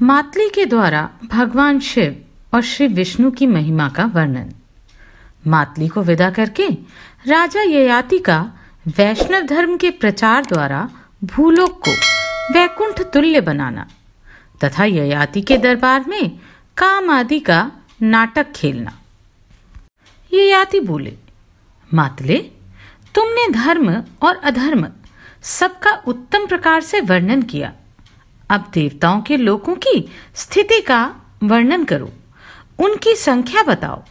मातली के द्वारा भगवान शिव और श्री विष्णु की महिमा का वर्णन। मातली को विदा करके राजा ययाति का वैष्णव धर्म के प्रचार द्वारा भूलोक को वैकुंठ तुल्य बनाना तथा ययाति के दरबार में काम आदि का नाटक खेलना। ययाति बोले, मातले, तुमने धर्म और अधर्म सबका उत्तम प्रकार से वर्णन किया। अब देवताओं के लोकों की स्थिति का वर्णन करो, उनकी संख्या बताओ।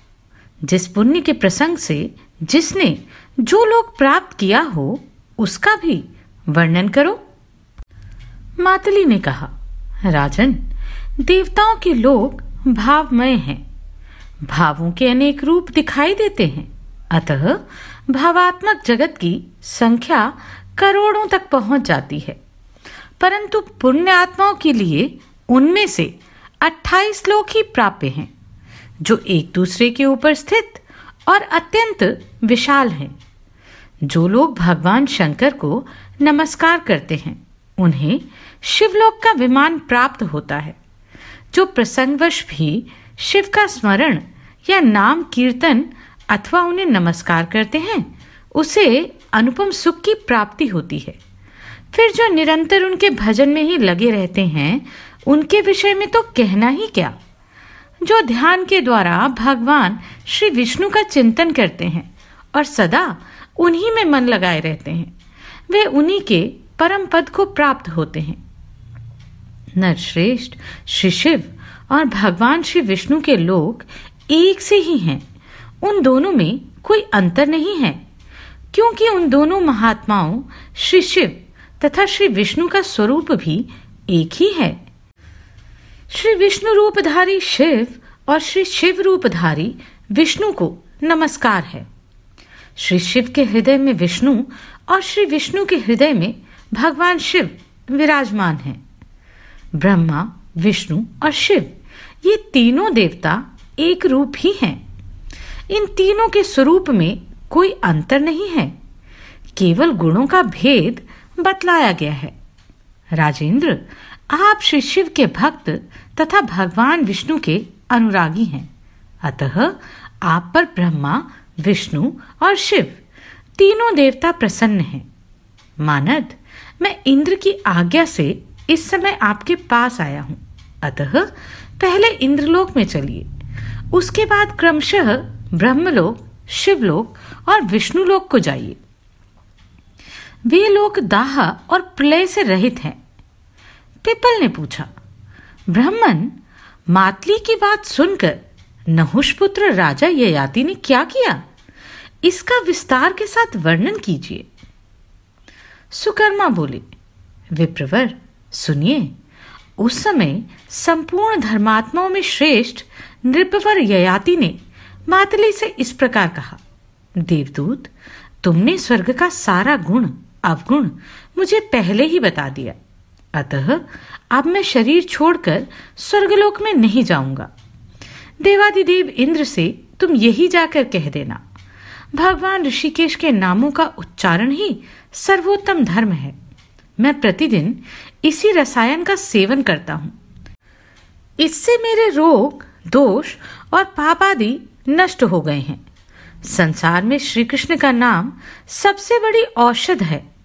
जिस पुण्य के प्रसंग से जिसने जो लोक प्राप्त किया हो उसका भी वर्णन करो। मातली ने कहा, राजन, देवताओं के लोक भावमय हैं। भावों के अनेक रूप दिखाई देते हैं, अतः भावात्मक जगत की संख्या करोड़ों तक पहुंच जाती है। परंतु पुण्य आत्माओं के लिए उनमें से 28 लोक ही प्राप्य हैं, जो एक दूसरे के ऊपर स्थित और अत्यंत विशाल हैं। जो लोग भगवान शंकर को नमस्कार करते हैं उन्हें शिवलोक का विमान प्राप्त होता है। जो प्रसंगवश भी शिव का स्मरण या नाम कीर्तन अथवा उन्हें नमस्कार करते हैं उसे अनुपम सुख की प्राप्ति होती है। फिर जो निरंतर उनके भजन में ही लगे रहते हैं उनके विषय में तो कहना ही क्या। जो ध्यान के द्वारा भगवान श्री विष्णु का चिंतन करते हैं और सदा उन्हीं में मन लगाए रहते हैं, वे उन्हीं के परम पद को प्राप्त होते हैं। नरश्रेष्ठ श्री शिव और भगवान श्री विष्णु के लोक एक से ही हैं। उन दोनों में कोई अंतर नहीं है, क्योंकि उन दोनों महात्माओं श्री शिव तथा श्री विष्णु का स्वरूप भी एक ही है। श्री विष्णु रूपधारी शिव और श्री शिव रूपधारी विष्णु को नमस्कार है। श्री शिव के हृदय में विष्णु और श्री विष्णु के हृदय में भगवान शिव विराजमान हैं। ब्रह्मा, विष्णु और शिव ये तीनों देवता एक रूप ही हैं। इन तीनों के स्वरूप में कोई अंतर नहीं है, केवल गुणों का भेद बतलाया गया है। राजेंद्र, आप श्री शिव के भक्त तथा भगवान विष्णु के अनुरागी हैं, अतः आप पर ब्रह्मा, विष्णु और शिव तीनों देवता प्रसन्न हैं। मानद, मैं इंद्र की आज्ञा से इस समय आपके पास आया हूं, अतः पहले इंद्रलोक में चलिए, उसके बाद क्रमशः ब्रह्मलोक, शिवलोक और विष्णुलोक को जाइए। वे लोक दाह और प्रलय से रहित हैं। पिपल ने पूछा, ब्राह्मण, मातली की बात सुनकर नहुषपुत्र राजा ययाति ने क्या किया? इसका विस्तार के साथ वर्णन कीजिए। सुकर्मा बोले, विप्रवर, सुनिए। उस समय संपूर्ण धर्मात्माओं में श्रेष्ठ नृपवर ययाति ने मातली से इस प्रकार कहा, देवदूत, तुमने स्वर्ग का सारा गुण अवगुण मुझे पहले ही बता दिया, अतः अब मैं शरीर छोड़कर स्वर्गलोक में नहीं जाऊंगा। देवादिदेव इंद्र से तुम यही जाकर कह देना, भगवान ऋषिकेश के नामों का उच्चारण ही सर्वोत्तम धर्म है। मैं प्रतिदिन इसी रसायन का सेवन करता हूं। इससे मेरे रोग, दोष और पाप आदि नष्ट हो गए हैं। संसार में श्री कृष्ण का नाम सबसे बड़ी औषध है।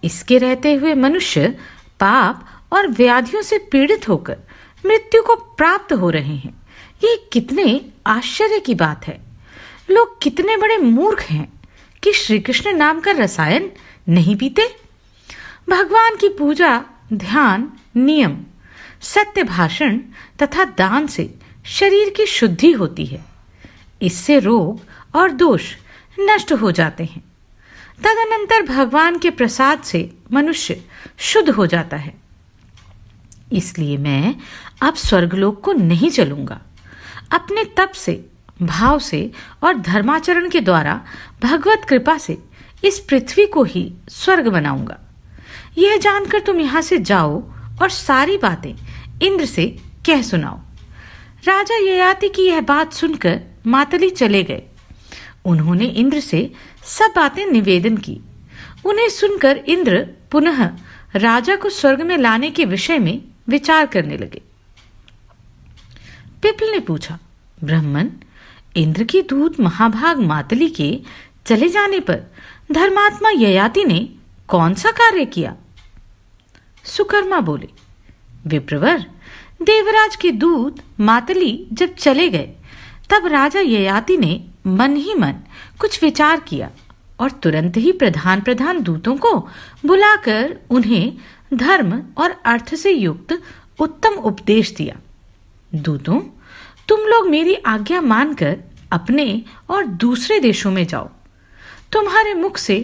इसके रहते हुए मनुष्य पाप और व्याधियों से पीड़ित होकर मृत्यु को प्राप्त हो रहे हैं। ये कितने आश्चर्य की बात है। लोग कितने बड़े मूर्ख हैं कि श्री कृष्ण नाम का रसायन नहीं पीते। भगवान की पूजा, ध्यान, नियम, सत्य भाषण तथा दान से शरीर की शुद्धि होती है। इससे रोग और दोष नष्ट हो जाते हैं। तदनंतर भगवान के प्रसाद से मनुष्य शुद्ध हो जाता है। इसलिए मैं अब स्वर्गलोक को नहीं चलूंगा। अपने तप से, भाव से और धर्माचरण के द्वारा भगवत कृपा से इस पृथ्वी को ही स्वर्ग बनाऊंगा। यह जानकर तुम यहां से जाओ और सारी बातें इंद्र से कह सुनाओ। राजा ययाति की यह बात सुनकर मातली चले गए। उन्होंने इंद्र से सब बातें निवेदन की। उन्हें सुनकर इंद्र पुनः राजा को स्वर्ग में लाने के विषय में विचार करने लगे। पिपल ने पूछा, ब्राह्मण, इंद्र की दूत महाभाग मातली के चले जाने पर धर्मात्मा ययाति ने कौन सा कार्य किया? सुकर्मा बोले, विप्रवर, देवराज के दूत मातली जब चले गए तब राजा ययाति ने मन ही मन कुछ विचार किया और तुरंत ही प्रधान प्रधान दूतों को बुलाकर उन्हें धर्म और अर्थ से युक्त उत्तम उपदेश दिया। दूतों, तुम लोग मेरी आज्ञा मानकर अपने और दूसरे देशों में जाओ। तुम्हारे मुख से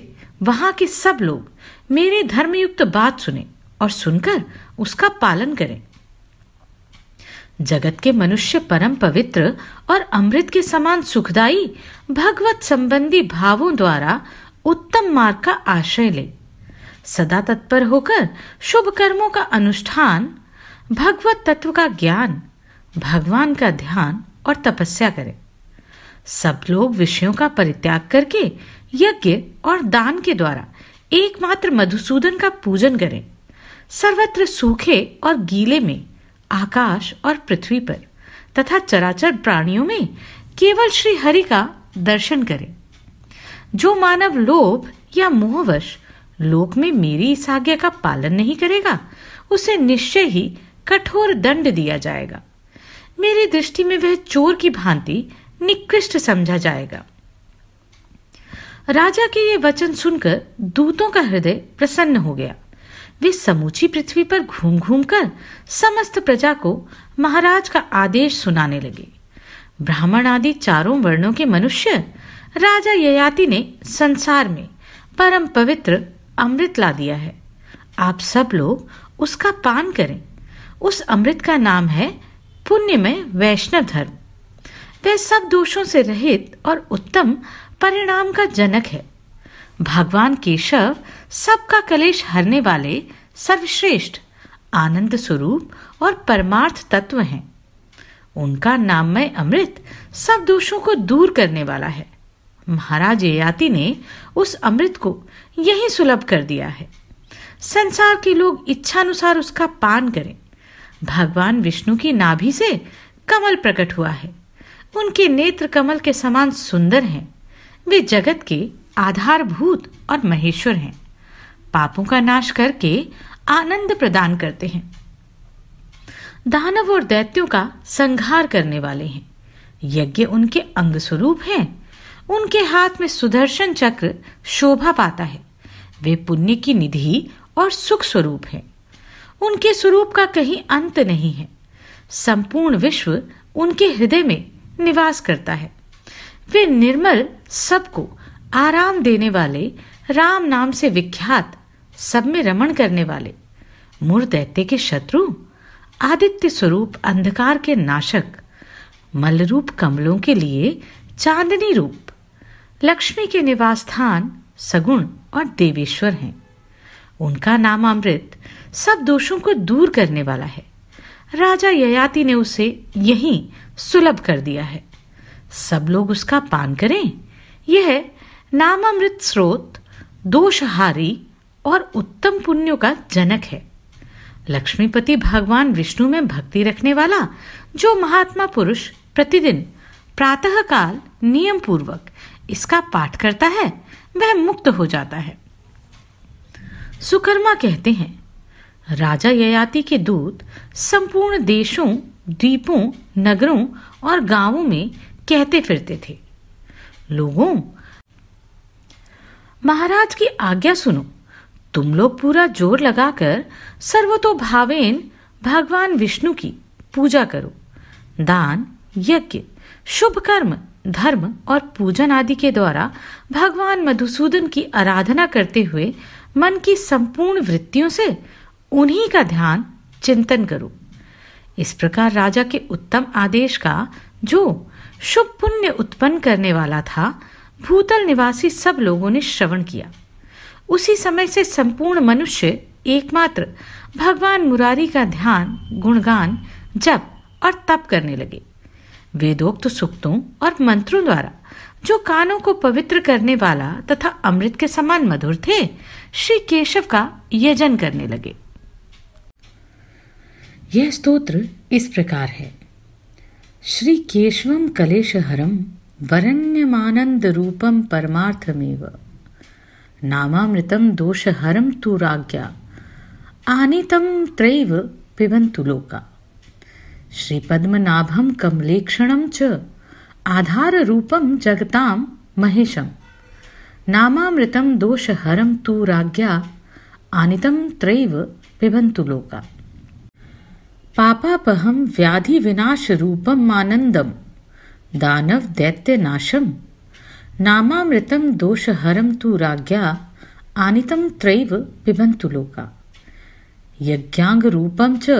वहां के सब लोग मेरी धर्मयुक्त बात सुने और सुनकर उसका पालन करें। जगत के मनुष्य परम पवित्र और अमृत के समान सुखदायी भगवत संबंधी भावों द्वारा उत्तम मार्ग का आश्रय ले, सदा तत्पर होकर शुभ कर्मों का अनुष्ठान, भगवत तत्व का ज्ञान, भगवान का ध्यान और तपस्या करें। सब लोग विषयों का परित्याग करके यज्ञ और दान के द्वारा एकमात्र मधुसूदन का पूजन करें। सर्वत्र सूखे और गीले में, आकाश और पृथ्वी पर तथा चराचर प्राणियों में केवल श्री हरि का दर्शन करें। जो मानव लोभ या मोहवश लोक में मेरी इस आज्ञा का पालन नहीं करेगा, उसे निश्चय ही कठोर दंड दिया जाएगा। मेरी दृष्टि में वह चोर की भांति निकृष्ट समझा जाएगा। राजा के ये वचन सुनकर दूतों का हृदय प्रसन्न हो गया। वे समूची पृथ्वी पर घूम घूम कर समस्त प्रजा को महाराज का आदेश सुनाने लगे। ब्राह्मण आदि चारों वर्णों के मनुष्य राजा ययाति ने संसार में परम पवित्र अमृत ला दिया है। आप सब लोग उसका पान करें। उस अमृत का नाम है पुण्यमय वैष्णव धर्म। वह सब दोषों से रहित और उत्तम परिणाम का जनक है। भगवान केशव सबका कलेश हरने वाले सर्वश्रेष्ठ आनंद स्वरूप और परमार्थ तत्व हैं। उनका नाममय अमृत सब दोषों को दूर करने वाला है। महाराज ययाति ने उस अमृत को यही सुलभ कर दिया है। संसार के लोग इच्छानुसार उसका पान करें। भगवान विष्णु की नाभि से कमल प्रकट हुआ है। उनके नेत्र कमल के समान सुंदर हैं। वे जगत के आधारभूत और महेश्वर हैं। पापों का नाश करके आनंद प्रदान करते हैं। दानव और दैत्यों का संहार करने वाले हैं। यज्ञ उनके अंग स्वरूप हैं। उनके हाथ में सुदर्शन चक्र शोभा पाता है। वे पुण्य की निधि और सुख स्वरूप हैं। उनके स्वरूप का कहीं अंत नहीं है। संपूर्ण विश्व उनके हृदय में निवास करता है। वे निर्मल, सबको आराम देने वाले, राम नाम से विख्यात, सब में रमण करने वाले, मूढ़ दैत्य के शत्रु, आदित्य स्वरूप अंधकार के नाशक, मलरूप कमलों के लिए चांदनी रूप, लक्ष्मी के निवास स्थान सगुण और देवेश्वर हैं। उनका नाम अमृत सब दोषों को दूर करने वाला है। राजा ययाति ने उसे यहीं सुलभ कर दिया है। सब लोग उसका पान करें। यह नामामृत स्रोत दोषहारी और उत्तम पुण्यों का जनक है। लक्ष्मीपति भगवान विष्णु में भक्ति रखने वाला जो महात्मा पुरुष प्रतिदिन प्रातः काल नियम पूर्वक इसका पाठ करता है, वह मुक्त हो जाता है। सुकर्मा कहते हैं, राजा ययाति के दूत संपूर्ण देशों, द्वीपों, नगरों और गांवों में कहते फिरते थे, लोगों, महाराज की आज्ञा सुनो। तुम लोग पूरा जोर लगाकर सर्वतोभावेन भगवान विष्णु की पूजा करो। दान, यज्ञ, शुभ कर्म, धर्म और पूजन आदि के द्वारा भगवान मधुसूदन की आराधना करते हुए मन की संपूर्ण वृत्तियों से उन्हीं का ध्यान चिंतन करो। इस प्रकार राजा के उत्तम आदेश का जो शुभ पुण्य उत्पन्न करने वाला था, भूतल निवासी सब लोगों ने श्रवण किया। उसी समय से संपूर्ण मनुष्य एकमात्र भगवान मुरारी का ध्यान, गुणगान, जप और तप करने लगे। वेदोक्त सूक्तों और मंत्रों द्वारा जो कानों को पवित्र करने वाला तथा अमृत के समान मधुर थे, श्री केशव का यजन करने लगे। यह स्तोत्र इस प्रकार है। श्री केशवम कलेशहरम वरण्यमानंद रूपम परमार्थमेव नामामृतम दोषहरम तु राज्ञा आनीतम त्रैव पिबन्तु लोका। श्री पद्मनाभम कमलेक्षणम च आधार रूपम जगताम महेशम नामामृतम दोषहरम तु राज्ञा आनीतम त्रैव पिबन्तु लोका। पापापहम व्याधि विनाश रूपम आनंदम दानव दैत्य नाशम नामामृतम दोषहरम तु राज्ञा आनीतम त्रैव पिबन्तु लोका। यज्ञांग रूपम च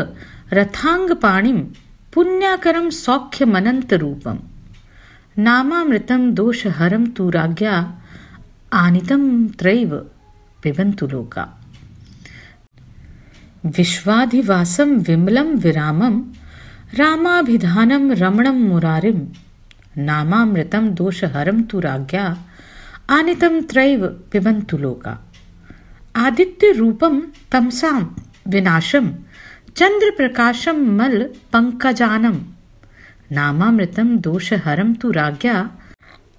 रथांग पाणिम पुण्याकरम सौख्यमनंत रूपम नामामृतम दोषहरम तु राज्ञा आनीतम त्रैव पिबन्तु लोका। विश्वाधिवासम विमलम विरामम रामाभिधानम रमणम मुरारिम नामामृतम दोषहरम तु राज्ञा आनीतम त्रैव पिबन्तु लोका। आदित्य रूपम तमसाम विनाशम चंद्र प्रकाशम मल पंकजानम नामामृतम दोषहरम तु राज्ञा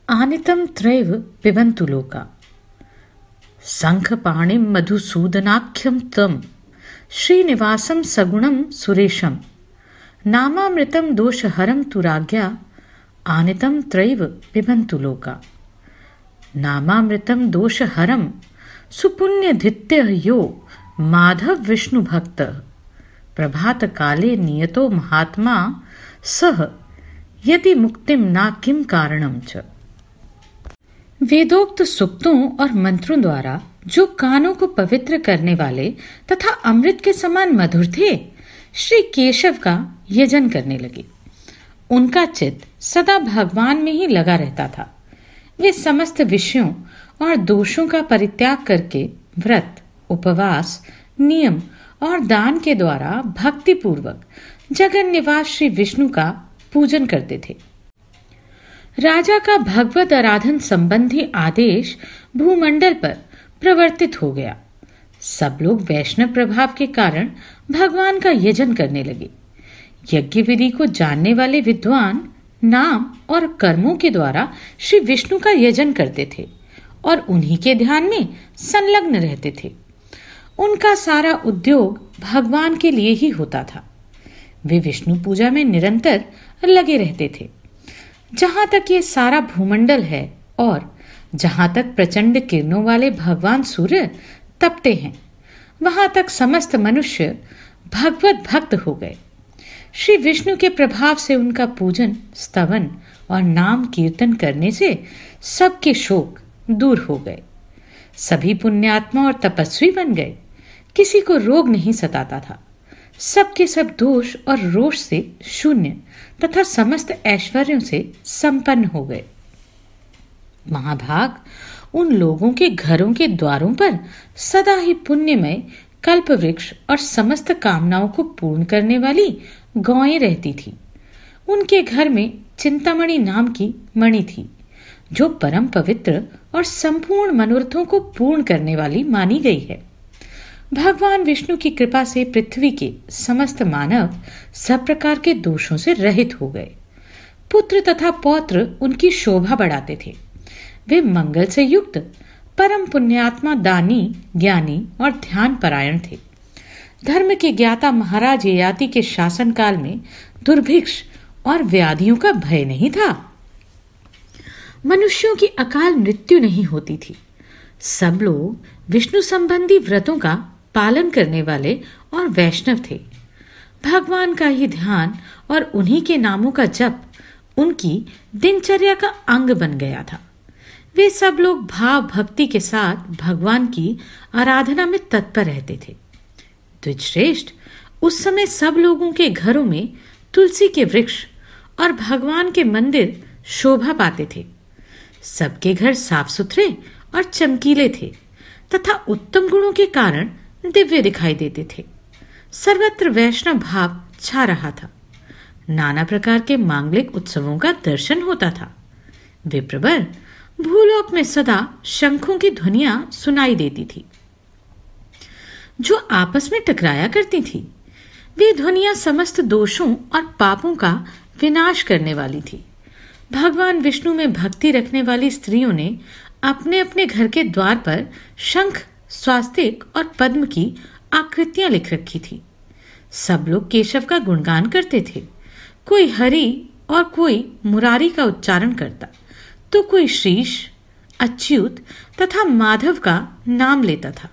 आनीतम त्रैव पिबन्तु लोका। शंखपाणिम मधुसूदनाख्यम तम श्रीनिवासम सगुणम सुरेशम नामामृतम दोषहरम तु राज्ञा आनीतम त्रैव पिबन्तु लोका। नामामृतम दोषहरम सुपुण्यधित्य यो माधव विष्णु भक्त प्रभात काले नियतो महात्मा सह यदि मुक्तिम ना किम कारणम च। वेदोक्त सूक्तों और मंत्रों द्वारा जो कानों को पवित्र करने वाले तथा अमृत के समान मधुर थे, श्री केशव का यजन करने लगे। उनका चित्त सदा भगवान में ही लगा रहता था। वे समस्त विषयों और दोषों का परित्याग करके व्रत, उपवास, नियम और दान के द्वारा भक्ति पूर्वक जगन निवास श्री विष्णु का पूजन करते थे। राजा का भगवत आराधन संबंधी आदेश भूमंडल पर प्रवर्तित हो गया। सब लोग वैष्णव प्रभाव के कारण भगवान का यजन करने लगे। यज्ञ विधि को जानने वाले विद्वान नाम और कर्मों के द्वारा श्री विष्णु का यजन करते थे और उन्हीं के ध्यान में संलग्न रहते थे। उनका सारा उद्योग भगवान के लिए ही होता था। वे विष्णु पूजा में निरंतर लगे रहते थे। जहां तक ये सारा भूमंडल है और जहां तक प्रचंड किरणों वाले भगवान सूर्य तपते हैं, वहां तक समस्त मनुष्य भगवत भक्त हो गए। श्री विष्णु के प्रभाव से उनका पूजन, स्तवन और नाम कीर्तन करने से सबके शोक दूर हो गए। सभी पुण्यात्मा और तपस्वी बन गए। किसी को रोग नहीं सताता था। सबके सब दोष और रोष से शून्य तथा समस्त ऐश्वर्यों से संपन्न हो गए। महाभाग उन लोगों के घरों के द्वारों पर सदा ही पुण्यमय कल्प वृक्ष और समस्त कामनाओं को पूर्ण करने वाली गौएं रहती थी। उनके घर में चिंतामणि नाम की मणि थी, जो परम पवित्र और संपूर्ण मनोरथों को पूर्ण करने वाली मानी गई है। भगवान विष्णु की कृपा से पृथ्वी के समस्त मानव सब प्रकार के दोषों से रहित हो गए। पुत्र तथा पौत्र उनकी शोभा बढ़ाते थे। वे मंगल से युक्त परम पुण्यात्मा, दानी, ज्ञानी और ध्यान परायण थे। धर्म के ज्ञाता महाराज ययाति के शासन काल में दुर्भिक्ष और व्याधियों का भय नहीं था। मनुष्यों की अकाल मृत्यु नहीं होती थी। सब लोग विष्णु संबंधी व्रतों का पालन करने वाले और वैष्णव थे। भगवान का ही ध्यान और उन्हीं के नामों का जप उनकी दिनचर्या का अंग बन गया था। वे सब लोग भाव भक्ति के साथ भगवान की आराधना में तत्पर रहते थे। द्विजश्रेष्ठ, उस समय सब लोगों के घरों में तुलसी के वृक्ष और भगवान के मंदिर शोभा पाते थे। सबके घर साफ सुथरे और चमकीले थे तथा उत्तम गुणों के कारण दिव्य दिखाई देते थे। सर्वत्र वैष्णव भाव छा रहा था। नाना प्रकार के मांगलिक उत्सवों का दर्शन होता था। विप्रवर, भूलोक में सदा शंखों की ध्वनियां सुनाई देती थी, जो आपस में टकराया करती थी। वे ध्वनियां समस्त दोषों और पापों का विनाश करने वाली थी। भगवान विष्णु में भक्ति रखने वाली स्त्रियों ने अपने अपने घर के द्वार पर शंख, स्वास्तिक और पद्म की आकृतियां लिख रखी थी। सब लोग केशव का गुणगान करते थे। कोई हरि और कोई मुरारी का उच्चारण करता, तो कोई श्रीश, अच्युत तथा माधव का नाम लेता था।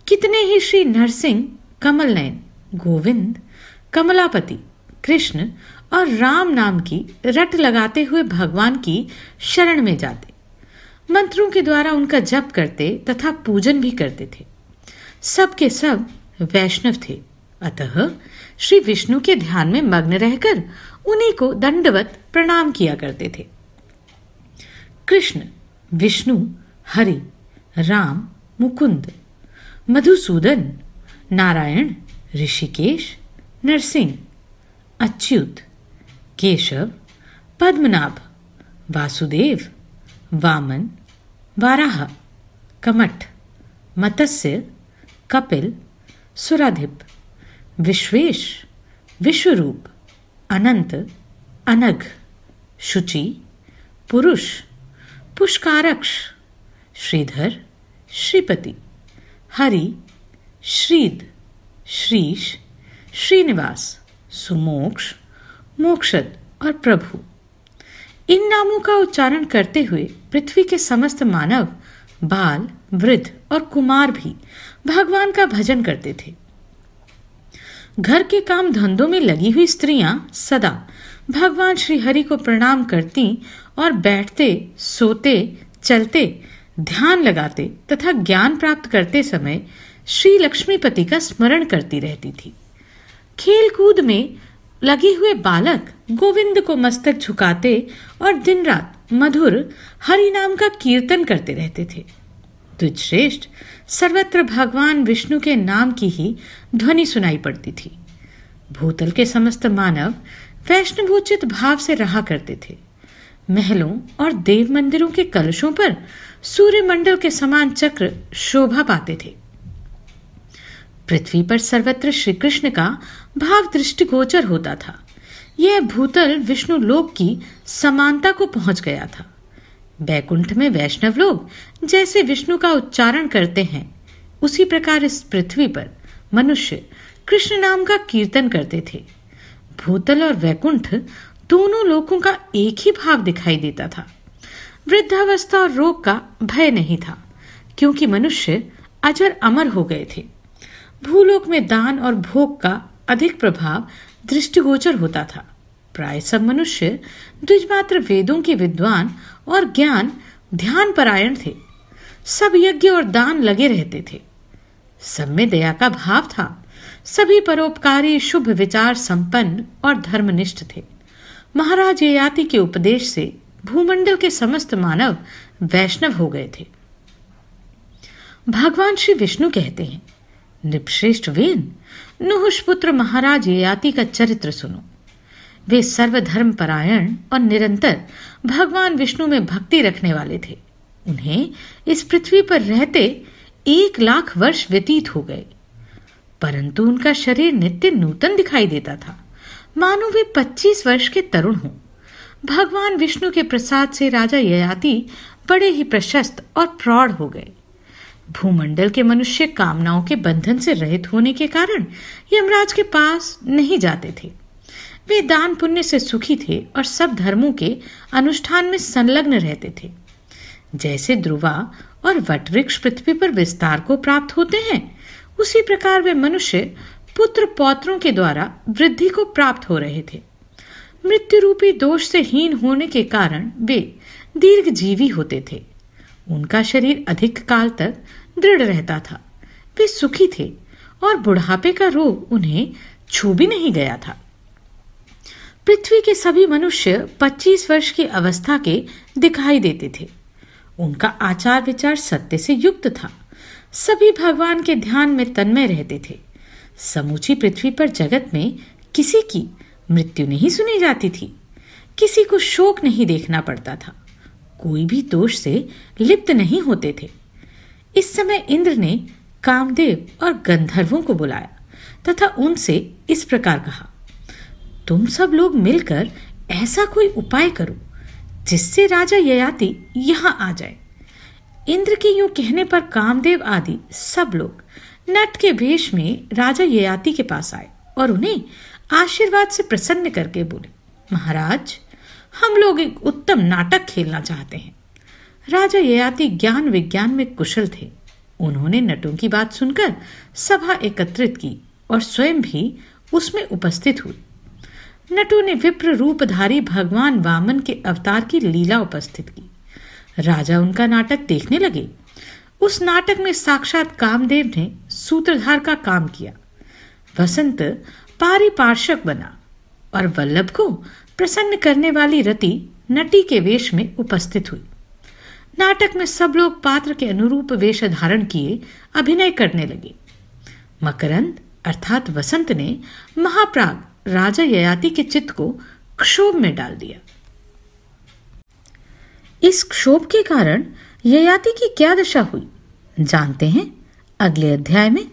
कितने ही श्री नरसिंह, कमलनयन, गोविंद, कमलापति, कृष्ण और राम नाम की रट लगाते हुए भगवान की शरण में जाते, मंत्रों के द्वारा उनका जप करते तथा पूजन भी करते थे। सब के सब वैष्णव थे, अतः श्री विष्णु के ध्यान में मग्न रहकर उन्हीं को दंडवत प्रणाम किया करते थे। कृष्ण, विष्णु, हरि, राम, मुकुंद, मधुसूदन, नारायण, ऋषिकेश, नरसिंह, अच्युत, केशव, पद्मनाभ, वासुदेव, वामन, वाराह, कमठ, मत्स्य, कपिल, सुराधिप, विश्वेश, विश्वरूप, अनंत, अनघ, शुचि, पुरुष, पुष्कारक्ष, श्रीधर, श्रीपति, हरि, श्रीद, श्रीश, श्रीनिवास, सुमोक्ष, मोक्षद और प्रभु। इन नामों का उच्चारण करते हुए पृथ्वी के समस्त मानव, बाल, वृद्ध और कुमार भी भगवान का भजन करते थे। घर के काम धंधों में लगी हुई स्त्रियां सदा भगवान श्री हरि को प्रणाम करती और बैठते, सोते, चलते, ध्यान लगाते तथा ज्ञान प्राप्त करते समय श्री लक्ष्मीपति का स्मरण करती रहती थी। खेल कूद में लगे हुए बालक गोविंद को मस्तक झुकाते और दिन रात मधुर हरि नाम का कीर्तन करते रहते थे। तुझश्रेष्ठ सर्वत्र भगवान विष्णु के नाम की ही ध्वनि सुनाई पड़ती थी। भूतल के समस्त मानव वैष्णवोचित भाव से रहा करते थे। महलों और देव मंदिरों के कलशों पर सूर्यमंडल के समान चक्र शोभा पाते थे। पृथ्वी पर सर्वत्र श्री कृष्ण का भाव दृष्टिगोचर होता था। यह भूतल विष्णु लोक की समानता को पहुंच गया था। बैकुंठ में वैष्णव लोग जैसे विष्णु का उच्चारण करते हैं, उसी प्रकार इस पृथ्वी पर मनुष्य कृष्ण नाम का कीर्तन करते थे। भूतल और वैकुंठ दोनों लोकों का एक ही भाव दिखाई देता था। वृद्धावस्था और रोग का भय नहीं था, क्योंकि मनुष्य अजर अमर हो गए थे। भूलोक में दान और भोग का अधिक प्रभाव दृष्टिगोचर होता था। प्राय सब मनुष्य द्विजमात्र वेदों के विद्वान और ज्ञान ध्यान परायण थे। सब यज्ञ और दान लगे रहते थे। सब में दया का भाव था। सभी परोपकारी, शुभ विचार संपन्न और धर्मनिष्ठ थे। महाराज ययाति के उपदेश से भूमंडल के समस्त मानव वैष्णव हो गए थे। भगवान श्री विष्णु कहते हैं, नृपश्रेष्ठ वेन, नुहुष पुत्र महाराज ययाति का चरित्र सुनो। वे सर्वधर्म परायण और निरंतर भगवान विष्णु में भक्ति रखने वाले थे। उन्हें इस पृथ्वी पर रहते 1,00,000 वर्ष व्यतीत हो गए, परंतु उनका शरीर नित्य नूतन दिखाई देता था, मानो वे 25 वर्ष के तरुण हों। भगवान विष्णु के प्रसाद से राजा ययाति बड़े ही प्रशस्त और प्रौढ़ हो गए। भूमंडल के मनुष्य कामनाओं के बंधन से रहित होने के कारण यमराज के पास नहीं जाते थे। वे दान पुण्य से सुखी थे और सब धर्मों के अनुष्ठान में संलग्न रहते थे। जैसे ध्रुवा और वटवृक्ष पृथ्वी पर विस्तार को प्राप्त होते हैं, उसी प्रकार वे मनुष्य पुत्र पौत्रों के द्वारा वृद्धि को प्राप्त हो रहे थे। मृत्यु रूपी दोष से हीन होने के कारण वे दीर्घ जीवी होते थे। उनका शरीर अधिक काल तक दृढ़ रहता था। वे सुखी थे और बुढ़ापे का रोग उन्हें छू भी नहीं गया था। पृथ्वी के सभी मनुष्य 25 वर्ष की अवस्था के दिखाई देते थे। उनका आचार विचार सत्य से युक्त था। सभी भगवान के ध्यान में तन्मय रहते थे। समूची पृथ्वी पर जगत में किसी की मृत्यु नहीं सुनी जाती थी। किसी को शोक नहीं देखना पड़ता था। कोई भी दोष से लिप्त नहीं होते थे। इस समय इंद्र ने कामदेव और गंधर्वों को बुलाया तथा उनसे इस प्रकार कहा, तुम सब लोग मिलकर ऐसा कोई उपाय करो जिससे राजा ययाति यहां आ जाए। इंद्र के यूं कहने पर कामदेव आदि सब लोग नट के वेश में राजा ययाति के पास आए और उन्हें आशीर्वाद से प्रसन्न करके बोले, महाराज, हम लोग एक उत्तम नाटक खेलना चाहते हैं। राजा ययाति ज्ञान विज्ञान में कुशल थे। उन्होंने नटों की बात सुनकर सभा एकत्रित की और स्वयं भी उसमें उपस्थित हुए। नटों ने विप्र रूपधारी भगवान वामन के अवतार की लीला उपस्थित की। राजा उनका नाटक देखने लगे। उस नाटक में साक्षात कामदेव ने सूत्रधार का काम किया। वसंत पारिपार्श्वक बना और वल्लभ को प्रसन्न करने वाली रति नटी के वेश में उपस्थित हुई। नाटक में सब लोग पात्र के अनुरूप वेश धारण किए अभिनय करने लगे। मकरंद अर्थात वसंत ने महाप्राग राजा ययाति के चित्त को क्षोभ में डाल दिया। इस क्षोभ के कारण ययाति की क्या दशा हुई जानते हैं अगले अध्याय में।